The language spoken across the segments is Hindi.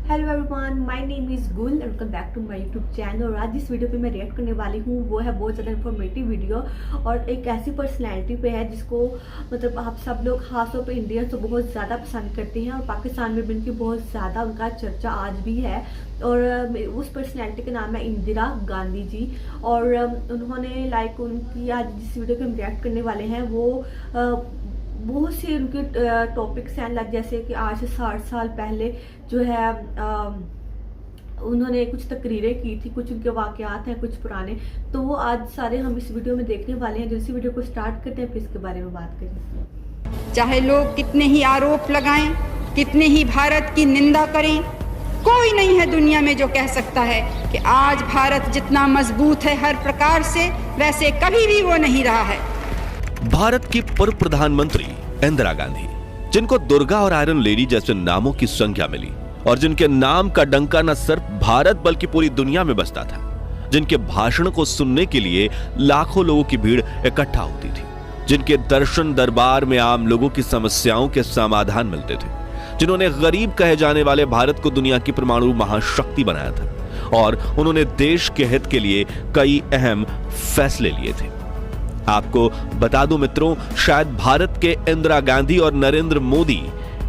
Hello everyone, my name is Gul and welcome back to my YouTube channel. और आज जिस वीडियो पे मैं रिएक्ट करने वाली हूँ वो है बहुत ज़्यादा इन्फॉर्मेटिव वीडियो और एक ऐसी पर्सनैलिटी पे है जिसको मतलब आप सब लोग खासतौर पे इंडियंस तो बहुत ज़्यादा पसंद करते हैं और पाकिस्तान में भी उनकी बहुत ज़्यादा उनका चर्चा आज भी है। और उस पर्सनैलिटी का नाम है इंदिरा गांधी जी। और उन्होंने उनकी आज जिस वीडियो पे हम रिएक्ट करने वाले हैं वो बहुत से उनके टॉपिक्स हैं, जैसे कि आज से 60 साल पहले जो है उन्होंने कुछ तकरीरें की थी, कुछ उनके वाक़यात हैं कुछ पुराने, तो वो आज सारे हम इस वीडियो में देखने वाले हैं। जैसे वीडियो को स्टार्ट करते हैं फिर इसके बारे में बात करें। चाहे लोग कितने ही आरोप लगाएं, कितने ही भारत की निंदा करें, कोई नहीं है दुनिया में जो कह सकता है कि आज भारत जितना मजबूत है हर प्रकार से, वैसे कभी भी वो नहीं रहा है। भारत की पूर्व प्रधानमंत्री इंदिरा गांधी, जिनको दुर्गा और आयरन लेडी जैसे नामों की संख्या मिली और जिनके नाम का डंका न सिर्फ भारत बल्कि पूरी दुनिया में बजता था, जिनके भाषण को सुनने के लिए लाखों लोगों की भीड़ इकट्ठा होती थी, जिनके दर्शन दरबार में आम लोगों की समस्याओं के समाधान मिलते थे, जिन्होंने गरीब कहे जाने वाले भारत को दुनिया की परमाणु महाशक्ति बनाया था और उन्होंने देश के हित के लिए कई अहम फैसले लिए थे। आपको बता दूं मित्रों, शायद भारत के इंदिरा गांधी और नरेंद्र मोदी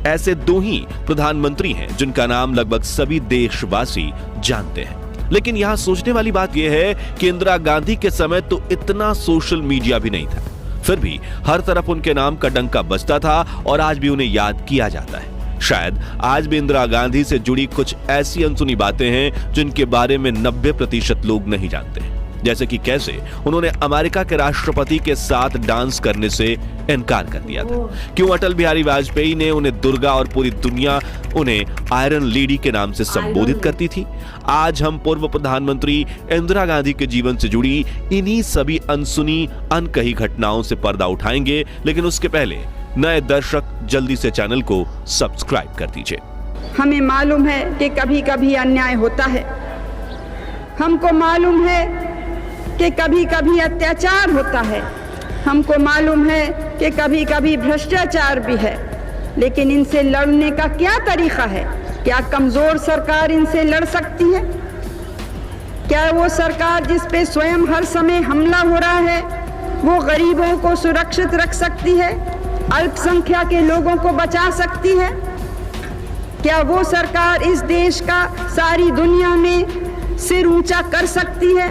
ऐसे दो ही प्रधानमंत्री हैं जिनका नाम लगभग सभी देशवासी जानते हैं। लेकिन यहां सोचने वाली बात यह है कि इंदिरा गांधी के समय तो इतना सोशल मीडिया भी नहीं था, फिर भी हर तरफ उनके नाम का डंका बजता था और आज भी उन्हें याद किया जाता है। शायद आज भी इंदिरा गांधी से जुड़ी कुछ ऐसी अनसुनी बातें हैं जिनके बारे में 90% लोग नहीं जानते, जैसे कि कैसे उन्होंने अमेरिका के राष्ट्रपति के साथ डांस करने से इनकार कर दिया था, क्यों अटल बिहारी वाजपेयी ने उन्हें दुर्गा और पूरी दुनिया उन्हें आयरन लेडी के नाम से संबोधित करती थी। आज हम पूर्व प्रधानमंत्री इंदिरा गांधी के जीवन से जुड़ी इन्हीं सभी अनसुनी अनकही घटनाओं से पर्दा उठाएंगे, लेकिन उसके पहले नए दर्शक जल्दी से चैनल को सब्सक्राइब कर दीजिए। हमें मालूम है कि कभी कभी अन्याय होता है, हमको मालूम है कि कभी कभी अत्याचार होता है, हमको मालूम है कि कभी कभी भ्रष्टाचार भी है, लेकिन इनसे लड़ने का क्या तरीका है? क्या कमजोर सरकार इनसे लड़ सकती है? क्या वो सरकार जिस पे स्वयं हर समय हमला हो रहा है वो गरीबों को सुरक्षित रख सकती है, अल्पसंख्यक के लोगों को बचा सकती है? क्या वो सरकार इस देश का सारी दुनिया में सिर ऊंचा कर सकती है?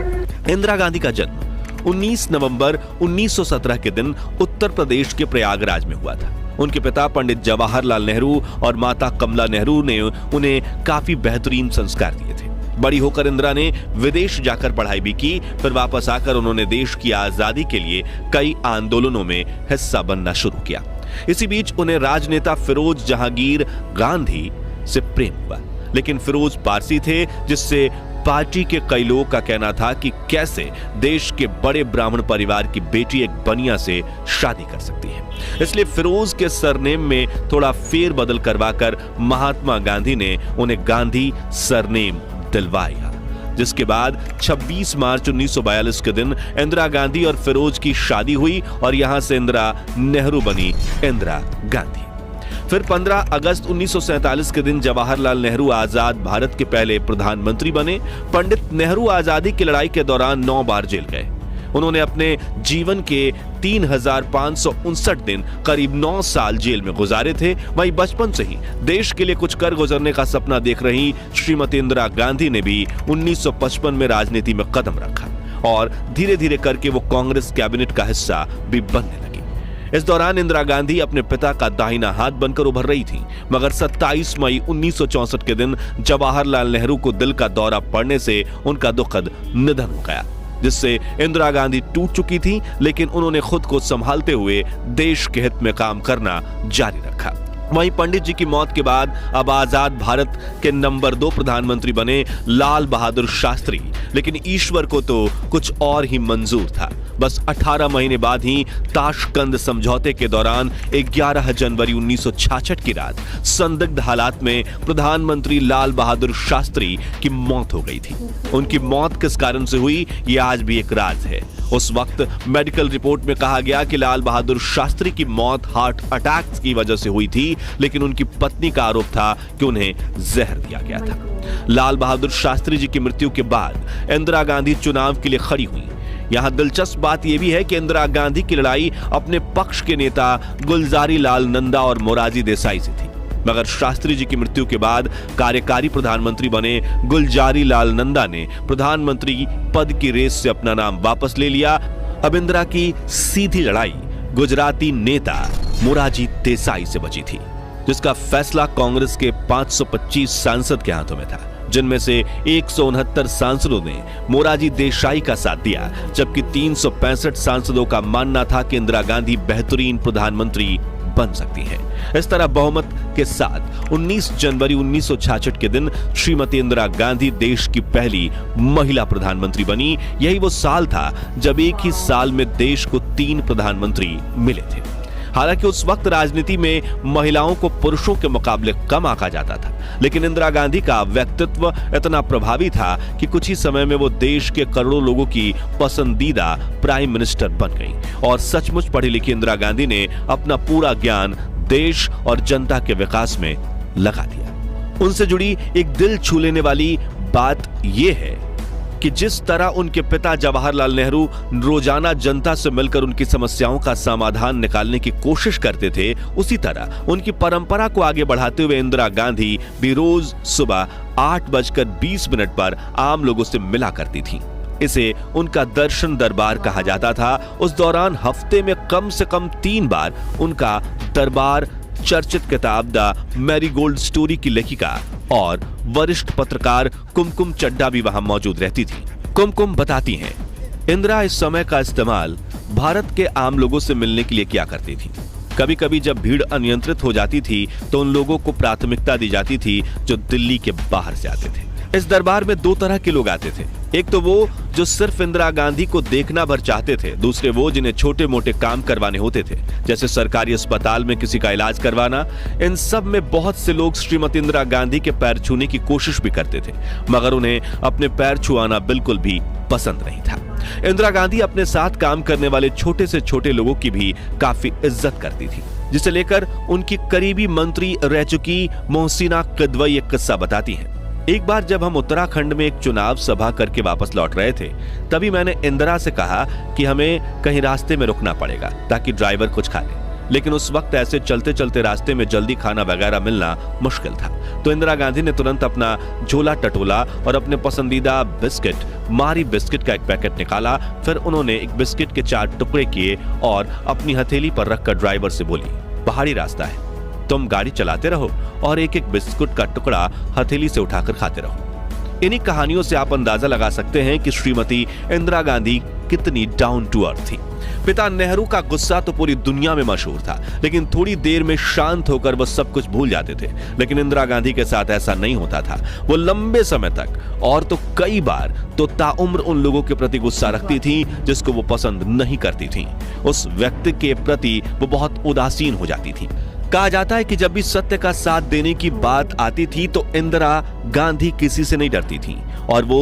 इंदिरा गांधी का जन्म 19 नवंबर 1917 के दिन उत्तर प्रदेश के प्रयागराज में हुआ था। उनके पिता पंडित जवाहरलाल नेहरू और माता कमला नेहरू ने उन्हें काफी बेहतरीन संस्कार दिए थे। बड़ी होकर इंदिरा ने विदेश जाकर पढ़ाई भी की, फिर वापस आकर उन्होंने देश की आजादी के लिए कई आंदोलनों में हिस्सा बनना शुरू किया। इसी बीच उन्हें राजनेता फिरोज जहांगीर गांधी से प्रेम हुआ, लेकिन फिरोज पारसी थे, जिससे पार्टी के कई लोगों का कहना था कि कैसे देश के बड़े ब्राह्मण परिवार की बेटी एक बनिया से शादी कर सकती है। इसलिए फिरोज के सरनेम में थोड़ा फेरबदल करवाकर महात्मा गांधी ने उन्हें गांधी सरनेम दिलवाया, जिसके बाद 26 मार्च 1942 के दिन इंदिरा गांधी और फिरोज की शादी हुई और यहां से इंदिरा नेहरू बनी इंदिरा गांधी। फिर 15 अगस्त 1947 के दिन जवाहरलाल नेहरू आजाद भारत के पहले प्रधानमंत्री बने। पंडित नेहरू आजादी की लड़ाई के दौरान 9 बार जेल गए। उन्होंने अपने जीवन के 3559 दिन करीब 9 साल जेल में गुजारे थे। वहीं बचपन से ही देश के लिए कुछ कर गुजरने का सपना देख रही श्रीमती इंदिरा गांधी ने भी 1955 में राजनीति में कदम रखा और धीरे धीरे करके वो कांग्रेस कैबिनेट का हिस्सा भी बनने लगी। इस दौरान इंदिरा गांधी अपने पिता का दाहिना हाथ बनकर उभर रही थी, मगर 27 मई 1964 के दिन जवाहरलाल नेहरू को दिल का दौरा पड़ने से उनका दुखद निधन हो गया, जिससे इंदिरा गांधी टूट चुकी थी, लेकिन उन्होंने खुद को संभालते हुए देश के हित में काम करना जारी रखा। वहीं पंडित जी की मौत के बाद अब आजाद भारत के नंबर 2 प्रधानमंत्री बने लाल बहादुर शास्त्री, लेकिन ईश्वर को तो कुछ और ही मंजूर था। बस 18 महीने बाद ही ताशकंद समझौते के दौरान 11 जनवरी 1966 की रात संदिग्ध हालात में प्रधानमंत्री लाल बहादुर शास्त्री की मौत हो गई थी। उनकी मौत किस कारण से हुई, यह आज भी एक राज है। उस वक्त मेडिकल रिपोर्ट में कहा गया कि लाल बहादुर शास्त्री की मौत हार्ट अटैक की वजह से हुई थी, लेकिन उनकी पत्नी का आरोप था कि उन्हें जहर दिया गया था। लाल बहादुर शास्त्री जी की मृत्यु के बाद इंदिरा गांधी चुनाव के लिए खड़ी हुई। यहां दिलचस्प बात यह भी है कि इंदिरा गांधी की लड़ाई अपने पक्ष के नेता गुलजारी लाल नंदा और मोरारजी देसाई से थी, मगर शास्त्री जी की मृत्यु के बाद कार्यकारी प्रधानमंत्री बने गुलजारी लाल नंदा ने प्रधानमंत्री पद की रेस से अपना नाम वापस ले लिया। अब इंदिरा की सीधी लड़ाई गुजराती नेता मोरारजी देसाई से बची थी, जिसका फैसला कांग्रेस के 525 सांसद के हाथों में था, जिनमें से 169 सांसदों ने मोरारजी देसाई का साथ दिया, जबकि 365 सांसदों का मानना था कि इंदिरा गांधी बेहतरीन प्रधानमंत्री बन सकती हैं। इस तरह बहुमत के साथ 19 जनवरी 1966 के दिन श्रीमती इंदिरा गांधी देश की पहली महिला प्रधानमंत्री बनी। यही वो साल था जब एक ही साल में देश को 3 प्रधानमंत्री मिले थे। हालांकि उस वक्त राजनीति में महिलाओं को पुरुषों के मुकाबले कम आंका जाता था, लेकिन इंदिरा गांधी का व्यक्तित्व इतना प्रभावी था कि कुछ ही समय में वो देश के करोड़ों लोगों की पसंदीदा प्राइम मिनिस्टर बन गई। और सचमुच पढ़ी लिखी इंदिरा गांधी ने अपना पूरा ज्ञान देश और जनता के विकास में लगा दिया। उनसे जुड़ी एक दिल छू लेने वाली बात यह है कि जिस तरह उनके पिता जवाहरलाल नेहरू रोजाना जनता से मिलकर उनकी समस्याओं का समाधान निकालने की कोशिश करते थे, उसी तरह उनकी परंपरा को आगे बढ़ाते हुए इंदिरा गांधी भी रोज सुबह 8:20 पर आम लोगों से मिला करती थी। इसे उनका दर्शन दरबार कहा जाता था। उस दौरान हफ्ते में कम से कम 3 बार उनका दरबार चर्चित किताब द मैरीगोल्ड स्टोरी की लेखिका और वरिष्ठ पत्रकार कुमकुम चड्ढा भी वहां मौजूद रहती थी। कुमकुम बताती हैं, इंदिरा इस समय का इस्तेमाल भारत के आम लोगों से मिलने के लिए किया करती थी। कभी कभी जब भीड़ अनियंत्रित हो जाती थी तो उन लोगों को प्राथमिकता दी जाती थी जो दिल्ली के बाहर से आते थे। इस दरबार में 2 तरह के लोग आते थे। एक तो वो जो सिर्फ इंदिरा गांधी को देखना भर चाहते थे, दूसरे वो जिन्हें छोटे मोटे काम करवाने होते थे, जैसे सरकारी अस्पताल में किसी का इलाज करवाना। इन सब में बहुत से लोग श्रीमती इंदिरा गांधी के पैर छूने की कोशिश भी करते थे, मगर उन्हें अपने पैर छुआना बिल्कुल भी पसंद नहीं था। इंदिरा गांधी अपने साथ काम करने वाले छोटे से छोटे लोगों की भी काफी इज्जत करती थी, जिसे लेकर उनकी करीबी मंत्री रह चुकी मोहसिना किदवई एक किस्सा बताती हैं। एक बार जब हम उत्तराखंड में एक चुनाव सभा करके वापस लौट रहे थे, तभी मैंने इंदिरा से कहा कि हमें कहीं रास्ते में रुकना पड़ेगा ताकि ड्राइवर कुछ खा ले, लेकिन उस वक्त ऐसे चलते चलते रास्ते में जल्दी खाना वगैरह मिलना मुश्किल था। तो इंदिरा गांधी ने तुरंत अपना झोला टटोला और अपने पसंदीदा बिस्किट मारी बिस्किट का एक पैकेट निकाला। फिर उन्होंने एक बिस्किट के 4 टुकड़े किए और अपनी हथेली पर रखकर ड्राइवर से बोली, पहाड़ी रास्ता है, तुम गाड़ी चलाते रहो और एक एक बिस्कुट का टुकड़ा हथेली से उठाकर खाते रहो। इन्हीं कहानियों से आप अंदाजा लगा सकते हैं कि श्रीमती इंदिरा गांधी कितनी डाउन टू अर्थ थी। पिता नेहरू का गुस्सा तो पूरी दुनिया में मशहूर था, लेकिन थोड़ी देर में शांत होकर वो सब कुछ भूल जाते थे। लेकिन इंदिरा गांधी के साथ ऐसा नहीं होता था। वो लंबे समय तक और तो कई बार तो ताउम्र उन लोगों के प्रति गुस्सा रखती थी जिसको वो पसंद नहीं करती थी। उस व्यक्ति के प्रति वो बहुत उदासीन हो जाती थी। कहा जाता है कि जब भी सत्य का साथ देने की बात आती थी तो इंदिरा गांधी किसी से नहीं डरती थी और वो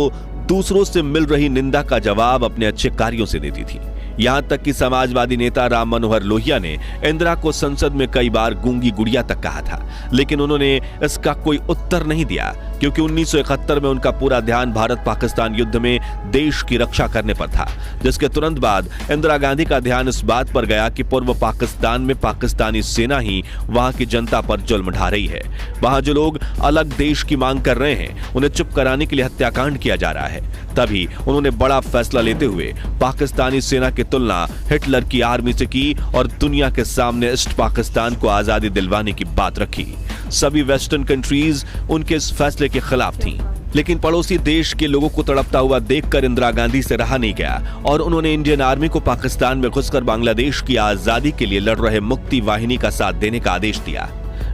दूसरों से मिल रही निंदा का जवाब अपने अच्छे कार्यों से देती थी। यहां तक कि समाजवादी नेता राम मनोहर लोहिया ने इंदिरा को संसद में कई बार गूंगी गुड़िया तक कहा था, लेकिन उन्होंने इसका कोई उत्तर नहीं दिया, क्योंकि 1971 में उनका पूरा ध्यान भारत पाकिस्तान युद्ध में देश की रक्षा करने पर था, जिसके तुरंत बाद इंदिरा गांधी का ध्यान इस बात पर गया कि पूर्व पाकिस्तान में पाकिस्तानी सेना ही वहां की जनता पर जुल्म ढा रही है। वहां जो लोग अलग देश की मांग कर रहे हैं उन्हें चुप कराने के लिए हत्याकांड किया जा रहा है। तभी उन्होंने बड़ा फैसला लेते हुए पाकिस्तानी सेना की तुलना हिटलर की आर्मी से की और दुनिया के सामने ईस्ट पाकिस्तान को आजादी दिलवाने की बात रखी। सभी वेस्टर्न कंट्रीज उनके इस फैसले के खिलाफ थीं, लेकिन पड़ोसी देश के लोगों को तड़पता हुआ देखकर इंदिरा गांधी से रहा नहीं गया और उन्होंने इंडियन आर्मी को पाकिस्तान में घुसकर बांग्लादेश की आजादी के लिए लड़ रहे मुक्ति वाहिनी का साथ देने का आदेश दिया।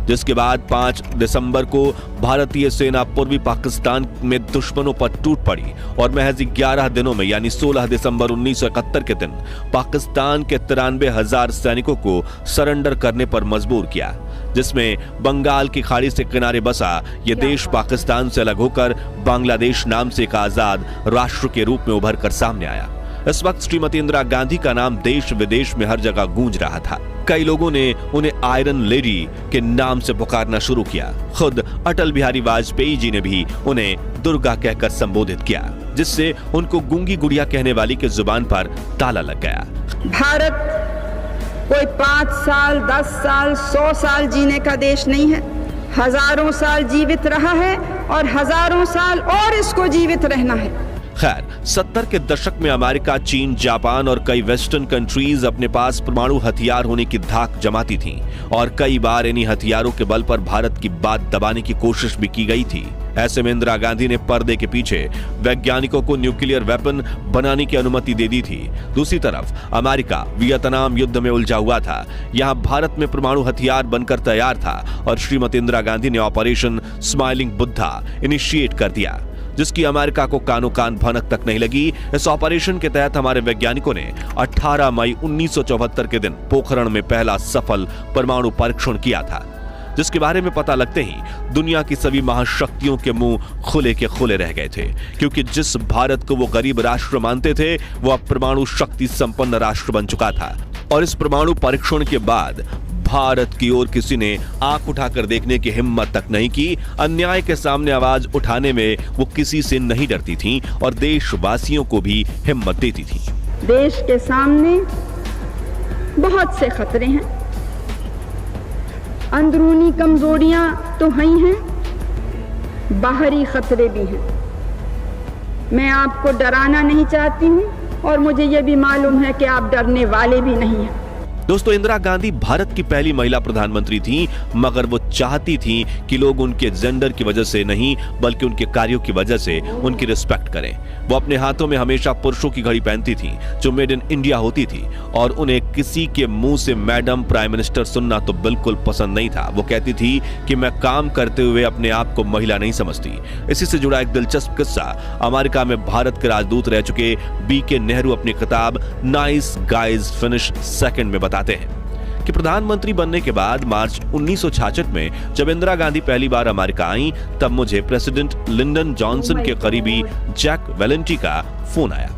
जिसके बाद 5 दिसंबर को भारतीय सेना पूर्वी पाकिस्तान में दुश्मनों पर टूट पड़ी और महज 11 दिनों में यानी 16 दिसंबर 1971 के दिन पाकिस्तान के 93,000 सैनिकों को सरेंडर करने पर मजबूर किया, जिसमें बंगाल की खाड़ी से किनारे बसा यह देश पाकिस्तान से अलग होकर बांग्लादेश नाम से एक आजाद राष्ट्र के रूप में उभर कर सामने आया। इस वक्त श्रीमती इंदिरा गांधी का नाम देश विदेश में हर जगह गूंज रहा था। कई लोगों ने उन्हें आयरन लेडी के नाम से पुकारना शुरू किया। खुद अटल बिहारी वाजपेयी जी ने भी उन्हें दुर्गा कहकर संबोधित किया, जिससे उनको गूंगी गुड़िया कहने वाली की जुबान पर ताला लग गया। भारत कोई 5 साल, 10 साल, 100 साल जीने का देश नहीं है। हजारों साल जीवित रहा है और हजारों साल और इसको जीवित रहना है। खैर, 70 के दशक में अमेरिका, चीन, जापान और कई वेस्टर्न कंट्रीज अपने पास परमाणु हथियार होने की धाक जमाती थीं और कई बार इन्हीं हथियारों के बल पर भारत की बात दबाने की कोशिश भी की गई थी। ऐसे में इंदिरा गांधी ने पर्दे के पीछे वैज्ञानिकों को न्यूक्लियर वेपन बनाने की अनुमति दे दी थी। दूसरी तरफ अमेरिका वियतनाम युद्ध में उलझा हुआ था। यहां भारत में परमाणु हथियार बनकर तैयार था और श्रीमती इंदिरा गांधी ने ऑपरेशन स्माइलिंग बुद्धा इनिशिएट कर दिया, जिसकी अमेरिका को कानो कान भनक तक नहीं लगी। इस ऑपरेशन के तहत हमारे वैज्ञानिकों ने 18 मई 1974 के दिन पोखरण में पहला सफल परमाणु परीक्षण किया था, जिसके बारे में पता लगते ही दुनिया की सभी महाशक्तियों के मुंह खुले के खुले रह गए थे, क्योंकि जिस भारत को वो गरीब राष्ट्र मानते थे वो अब परमाणु शक्ति संपन्न राष्ट्र बन चुका था। और इस परमाणु परीक्षण के बाद भारत की ओर किसी ने आंख उठाकर देखने की हिम्मत तक नहीं की। अन्याय के सामने आवाज उठाने में वो किसी से नहीं डरती थीं और देशवासियों को भी हिम्मत देती थीं। देश के सामने बहुत से खतरे हैं, अंदरूनी कमजोरियां तो हैं ही हैं, बाहरी खतरे भी हैं। मैं आपको डराना नहीं चाहती हूं और मुझे यह भी मालूम है कि आप डरने वाले भी नहीं हैं। दोस्तों, इंदिरा गांधी भारत की पहली महिला प्रधानमंत्री थी, मगर वो चाहती थी कि लोग उनके जेंडर की वजह से नहीं बल्कि उनके कार्यों की वजह से उनकी रिस्पेक्ट करें। वो अपने हाथों में हमेशा पुरुषों की घड़ी पहनती थी जो मेड इन इंडिया होती थी और उन्हें किसी के मुंह से मैडम प्राइम मिनिस्टर सुनना तो बिल्कुल पसंद नहीं था। वो कहती थी कि मैं काम करते हुए अपने आप को महिला नहीं समझती। इसी से जुड़ा एक दिलचस्प किस्सा अमेरिका में भारत के राजदूत रह चुके BK नेहरू अपनी किताब नाइस गाइज फिनिश सेकंड में बताते हैं कि प्रधानमंत्री बनने के बाद मार्च 1966 में जब इंदिरा गांधी पहली बार अमेरिका आई, तब मुझे प्रेसिडेंट लिंडन जॉनसन के करीबी जैक वेलेंटी का फोन आया,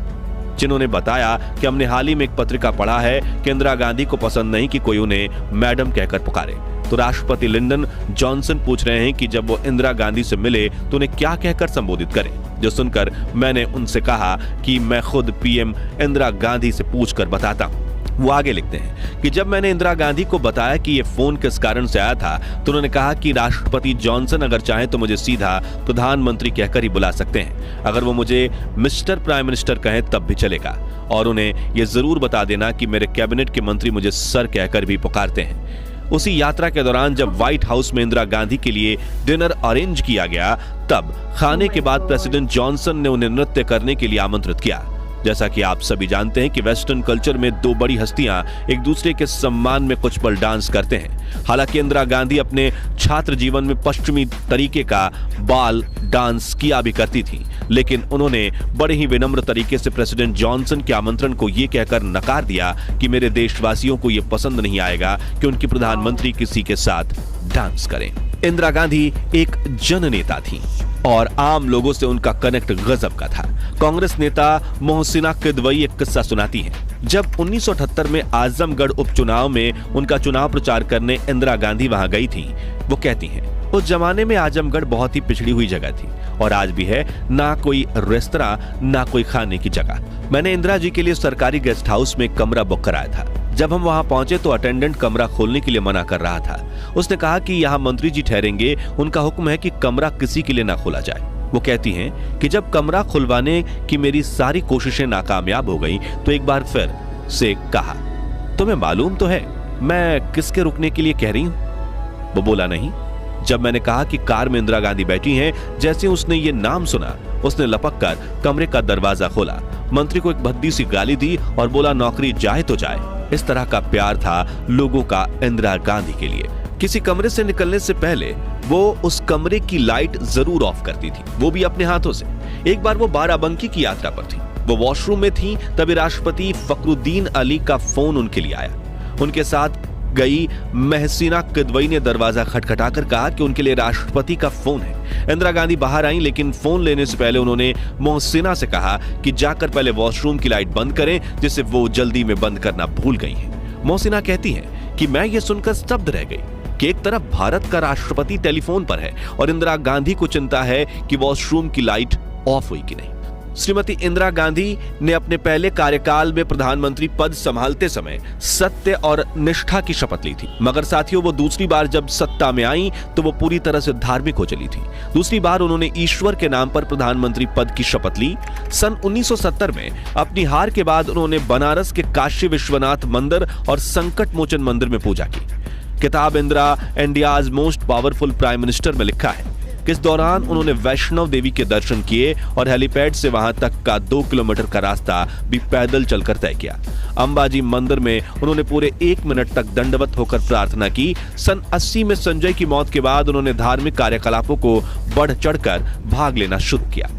जिन्होंने बताया कि हमने हाल ही में एक पत्रिका पढ़ा है कि इंदिरा गांधी को पसंद नहीं कि कोई उन्हें मैडम कहकर पुकारे। तो राष्ट्रपति लिंडन जॉनसन पूछ रहे हैं कि जब वो इंदिरा गांधी से मिले तो उन्हें क्या कहकर संबोधित करें। जो सुनकर मैंने उनसे कहा कि मैं खुद PM इंदिरा गांधी से पूछकर बताता हूं। वो आगे लिखते हैं कि जब मैंने इंदिरा गांधी को बताया कि ये फोन किस कारण से आया था, तो उन्होंने कहा कि राष्ट्रपति जॉनसन अगर चाहें तो मुझे सीधा प्रधानमंत्री कहकर ही बुला सकते हैं। अगर वो मुझे मिस्टर प्राइम मिनिस्टर कहें तब भी चलेगा, और उन्हें ये जरूर बता देना कि मेरे कैबिनेट के मंत्री मुझे सर कहकर भी पुकारते हैं। उसी यात्रा के दौरान जब व्हाइट हाउस में इंदिरा गांधी के लिए डिनर अरेंज किया गया, तब खाने के बाद प्रेसिडेंट जॉनसन ने उन्हें नृत्य करने के लिए आमंत्रित किया। जैसा कि आप सभी जानते हैं कि वेस्टर्न कल्चर में दो बड़ी हस्तियां एक दूसरे के सम्मान में कुछ पल डांस करते हैं। हालांकि इंदिरा गांधी अपने छात्र जीवन में पश्चिमी तरीके का बाल डांस किया भी करती थी, लेकिन उन्होंने बड़े ही विनम्र तरीके से प्रेसिडेंट जॉनसन के आमंत्रण को यह कहकर नकार दिया कि मेरे देशवासियों को यह पसंद नहीं आएगा कि उनकी प्रधानमंत्री किसी के साथ डांस करें। इंदिरा गांधी एक जननेता थी और आम लोगों से उनका कनेक्ट गजब का था। कांग्रेस नेता मोहसिना किदवई एक किस्सा सुनाती हैं। जब 1978 में आजमगढ़ उपचुनाव में उनका चुनाव प्रचार करने इंदिरा गांधी वहां गई थी, वो कहती हैं, उस जमाने में आजमगढ़ बहुत ही पिछड़ी हुई जगह थी और आज भी है, ना कोई रेस्तरां ना कोई खाने की जगह। मैंने इंदिरा जी के लिए सरकारी गेस्ट हाउस में कमरा बुक कराया था। जब हम वहां पहुंचे तो अटेंडेंट कमरा खोलने के लिए मना कर रहा था। उसने कहा कि यहाँ मंत्री जी ठहरेंगे, उनका हुक्म है कि कमरा किसी के लिए ना खोला जाए। वो कहती हैं कि जब कमरा खुलवाने की मेरी सारी कोशिशें नाकामयाब हो गई तो एक बार फिर से कहा, तुम्हें मालूम तो है मैं किसके रुकने के लिए कह रही हूं? वो बोला नहीं। जब मैंने कहा कि कार में इंदिरा गांधी बैठी हैं, जैसे उसने ये नाम सुना उसने लपक कर कमरे का दरवाजा खोला, मंत्री को एक भद्दी सी गाली दी और बोला नौकरी जाए तो जाए। इस तरह का प्यार था लोगों का इंदिरा गांधी के लिए। किसी कमरे से निकलने से पहले वो उस कमरे की लाइट जरूर ऑफ करती थी, वो भी अपने हाथों से। एक बार वो बाराबंकी की यात्रा पर थी, वो वॉशरूम में थी, तभी राष्ट्रपति फखरुद्दीन अली का फोन उनके लिए आया। उनके साथ गई महसीना किदवई ने दरवाजा खटखटाकर कहा कि उनके लिए राष्ट्रपति का फोन है। इंदिरा गांधी बाहर आई, लेकिन फोन लेने से पहले उन्होंने मोहसिना से कहा कि जाकर पहले वॉशरूम की लाइट बंद करें, जिसे वो जल्दी में बंद करना भूल गई हैं। मोहसिना कहती हैं कि मैं ये सुनकर स्तब्ध रह गई कि एक तरफ भारत का राष्ट्रपति टेलीफोन पर है और इंदिरा गांधी को चिंता है कि वॉशरूम की लाइट ऑफ हुई कि नहीं। श्रीमती इंदिरा गांधी ने अपने पहले कार्यकाल में प्रधानमंत्री पद संभालते समय सत्य और निष्ठा की शपथ ली थी, मगर साथियों वो दूसरी बार जब सत्ता में आई तो वो पूरी तरह से धार्मिक हो चली थी। दूसरी बार उन्होंने ईश्वर के नाम पर प्रधानमंत्री पद की शपथ ली। सन 1970 में अपनी हार के बाद उन्होंने बनारस के काशी विश्वनाथ मंदिर और संकट मोचन मंदिर में पूजा की। किताब Indira India's most powerful prime minister में लिखा है कि इस दौरान उन्होंने वैष्णव देवी के दर्शन किए और हेलीपैड से वहां तक का 2 किलोमीटर का रास्ता भी पैदल चलकर तय किया। अंबाजी मंदिर में उन्होंने पूरे 1 मिनट तक दंडवत होकर प्रार्थना की। सन 80 में संजय की मौत के बाद उन्होंने धार्मिक कार्यकलापों को बढ़ चढ़कर भाग लेना शुरू किया।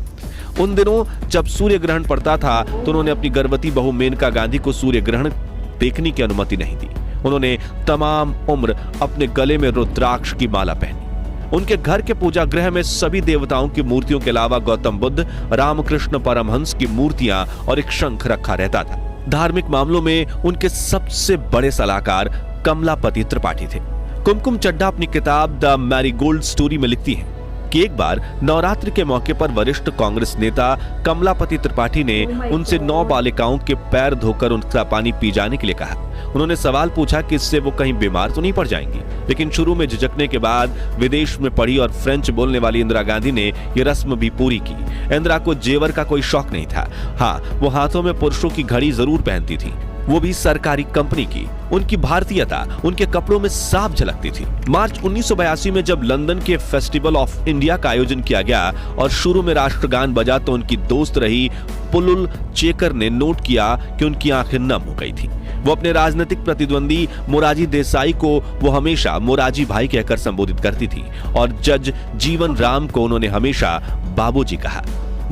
उन दिनों जब सूर्य ग्रहण पड़ता था तो उन्होंने अपनी गर्भवती बहू मेनका गांधी को सूर्य ग्रहण देखने की अनुमति नहीं दी। उन्होंने तमाम उम्र अपने गले में रुद्राक्ष की माला पहनी। उनके घर के पूजा गृह में सभी देवताओं की मूर्तियों के अलावा गौतम बुद्ध, रामकृष्ण परमहंस की मूर्तियां और एक शंख रखा रहता था। धार्मिक मामलों में उनके सबसे बड़े सलाहकार कमलापति त्रिपाठी थे। कुमकुम चड्ढा अपनी किताब द मैरीगोल्ड स्टोरी में लिखती हैं कि एक बार नवरात्रि के मौके पर वरिष्ठ कांग्रेस नेता कमलापति त्रिपाठी ने उनसे 9 बालिकाओं के पैर धोकर उनका पानी पी जाने के लिए कहा। उन्होंने सवाल पूछा कि इससे वो कहीं बीमार तो नहीं पड़ जाएंगी, लेकिन शुरू में झिझकने के बाद विदेश में पढ़ी और फ्रेंच बोलने वाली इंदिरा गांधी ने ये रस्म भी पूरी की। इंदिरा को जेवर का कोई शौक नहीं था। हाँ, वो हाथों में पुरुषों की घड़ी जरूर पहनती थी, वो भी सरकारी कंपनी की। उनकी भारतीयता उनके कपड़ों में साफ झलकती थी। मार्च 1982 में जब लंदन के फेस्टिवल ऑफ इंडिया का आयोजन किया गया और शुरू में राष्ट्रगान बजा तो उनकी दोस्त रही पुलुल चेकर ने नोट किया कि उनकी आंखें नम हो गई थी। वो अपने राजनीतिक प्रतिद्वंदी मोरारजी देसाई को वो हमेशा मोरारजी भाई कहकर संबोधित करती थी और जज जीवन राम को उन्होंने हमेशा बाबूजी कहा।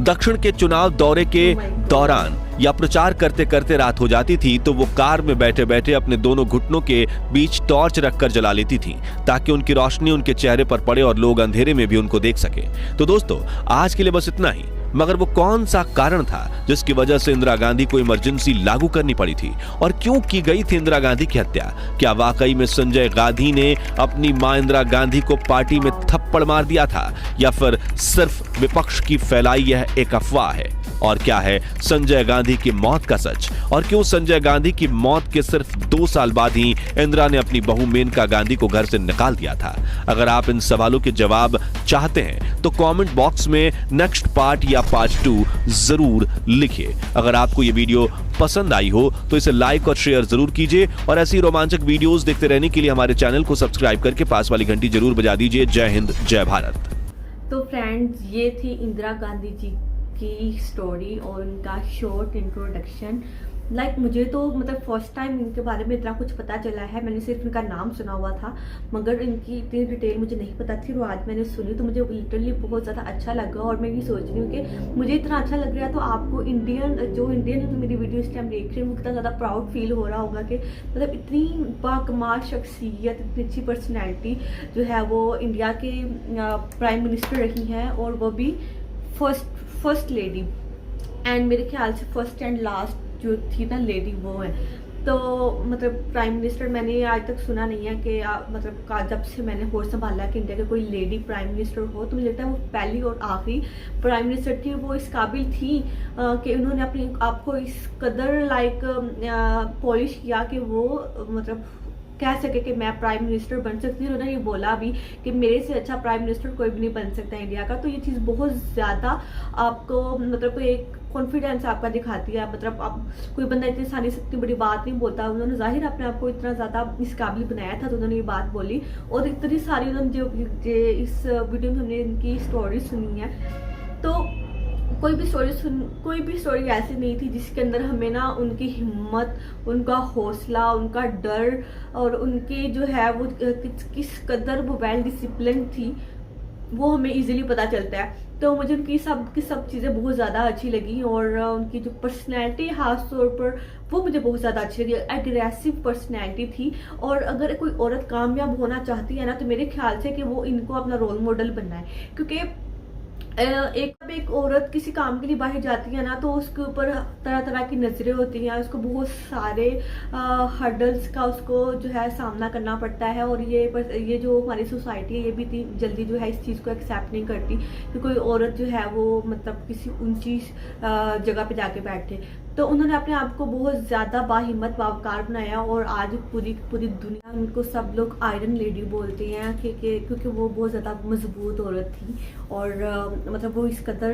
दक्षिण के चुनाव दौरे के दौरान या प्रचार करते करते रात हो जाती थी तो वो कार में बैठे बैठे अपने दोनों घुटनों के बीच टॉर्च रखकर जला लेती थी ताकि उनकी रोशनी उनके चेहरे पर पड़े और लोग अंधेरे में भी उनको देख सके। तो दोस्तों, आज के लिए बस इतना ही। मगर वो कौन सा कारण था जिसकी वजह से इंदिरा गांधी को इमरजेंसी लागू करनी पड़ी थी और क्यों की गई थी इंदिरा गांधी की हत्या? क्या वाकई में संजय गांधी ने अपनी मां इंदिरा गांधी को पार्टी में थप्पड़ मार दिया था या फिर सिर्फ विपक्ष की फैलाई यह एक अफवाह है? और क्या है संजय गांधी की मौत का सच? और क्यों संजय गांधी की मौत के सिर्फ 2 साल बाद ही इंदिरा ने अपनी बहू मेनका गांधी को घर से निकाल दिया था? अगर आप इन सवालों के जवाब चाहते हैं तो कमेंट बॉक्स में नेक्स्ट पार्ट या पार्ट 2 जरूर लिखिए। अगर आपको ये वीडियो पसंद आई हो तो इसे लाइक और शेयर जरूर कीजिए और ऐसी रोमांचक वीडियोस देखते रहने के लिए हमारे चैनल को सब्सक्राइब करके पास वाली घंटी जरूर बजा दीजिए। जय हिंद, जय भारत। तो फ्रेंड्स, ये थी इंदिरा गांधी जी की स्टोरी और उनका शॉर्ट इंट्रोडक्शन। मुझे तो फर्स्ट टाइम इनके बारे में इतना कुछ पता चला है। मैंने सिर्फ इनका नाम सुना हुआ था मगर इनकी इतनी डिटेल मुझे नहीं पता थी और आज मैंने सुनी तो मुझे लिटरली बहुत ज़्यादा अच्छा लगा। और मैं ये सोच रही हूँ कि मुझे इतना अच्छा लग रहा है तो आपको इंडियन मेरी वीडियो इस टाइम देख रहे हैं वो कितना ज़्यादा प्राउड फील हो रहा होगा कि इतनी बाकमाल शख्सियत, इतनी अच्छी पर्सनैलिटी जो है वो इंडिया के प्राइम मिनिस्टर रही हैं और वो भी फर्स्ट लेडी एंड मेरे ख्याल से फर्स्ट एंड लास्ट जो थी ना लेडी वो है। तो प्राइम मिनिस्टर मैंने आज तक सुना नहीं है कि जब से मैंने होश संभाला कि इंडिया के कोई लेडी प्राइम मिनिस्टर हो तो मुझे लगता है वो पहली और आखिरी प्राइम मिनिस्टर थी। वो इस काबिल थी कि उन्होंने अपने आप को इस कदर पॉलिश किया कि वो कह सके कि मैं प्राइम मिनिस्टर बन सकती हूँ। उन्होंने ये बोला भी कि मेरे से अच्छा प्राइम मिनिस्टर कोई भी नहीं बन सकता इंडिया का। तो ये चीज़ बहुत ज़्यादा आपको एक कॉन्फिडेंस आपका दिखाती है। आप कोई बंदा इतनी आसानी से इतनी बड़ी बात नहीं बोलता। उन्होंने जाहिर अपने आप को इतना ज़्यादा इस काबिल बनाया था तो उन्होंने ये बात बोली और इतनी सारी उन्होंने जो इस वीडियो में हमने इनकी स्टोरी सुनी है तो कोई भी स्टोरी ऐसी नहीं थी जिसके अंदर हमें ना उनकी हिम्मत, उनका हौसला, उनका डर और उनके जो है वो किस कदर वो वेल डिसिप्लिन थी वो हमें इजीली पता चलता है। तो मुझे उनकी सब चीज़ें बहुत ज़्यादा अच्छी लगी और उनकी जो पर्सनैलिटी खास तौर पर वो मुझे बहुत ज़्यादा अच्छी लगी। एग्रेसिव पर्सनैलिटी थी और अगर कोई औरत कामयाब होना चाहती है ना तो मेरे ख्याल से कि वो इनको अपना रोल मॉडल बनना है, क्योंकि एक औरत किसी काम के लिए बाहर जाती है ना तो उसके ऊपर तरह तरह की नज़रें होती हैं, उसको बहुत सारे हर्डल्स का उसको जो है सामना करना पड़ता है। और ये जो हमारी सोसाइटी है ये भी इतनी जल्दी जो है इस चीज़ को एक्सेप्ट नहीं करती कि कोई औरत जो है वो मतलब किसी ऊंची जगह पे जाके बैठे। तो उन्होंने अपने आप को बहुत ज़्यादा बाहिम्मत बावकार बनाया और आज पूरी दुनिया उनको सब लोग आयरन लेडी बोलते हैं क्योंकि वो बहुत ज़्यादा मजबूत औरत थी और मतलब वो इस कदर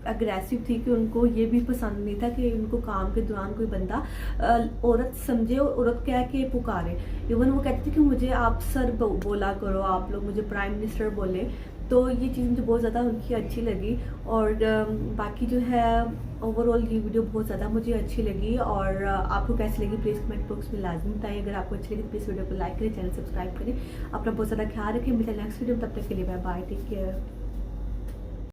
अग्रेसिव थी कि उनको ये भी पसंद नहीं था कि उनको काम के दौरान कोई बंदा औरत समझे और औरत कह के पुकारे। इवन वो कहती थी कि मुझे आप सर बोला करो, आप लोग मुझे प्राइम मिनिस्टर बोले। तो ये चीज़ मुझे बहुत ज़्यादा उनकी अच्छी लगी और बाकी जो है ओवरऑल ये वीडियो बहुत ज़्यादा मुझे अच्छी लगी। और आपको कैसी लगी प्लीज़ कमेंट बॉक्स में लाजमी बताइए। अगर आपको अच्छी लगी तो प्लीज़ वीडियो को लाइक करें, चैनल सब्सक्राइब करें, अपना बहुत ज़्यादा ख्याल रखें। मिलते हैं नेक्स्ट वीडियो में, तब तक के लिए बाय बाय, टेक केयर।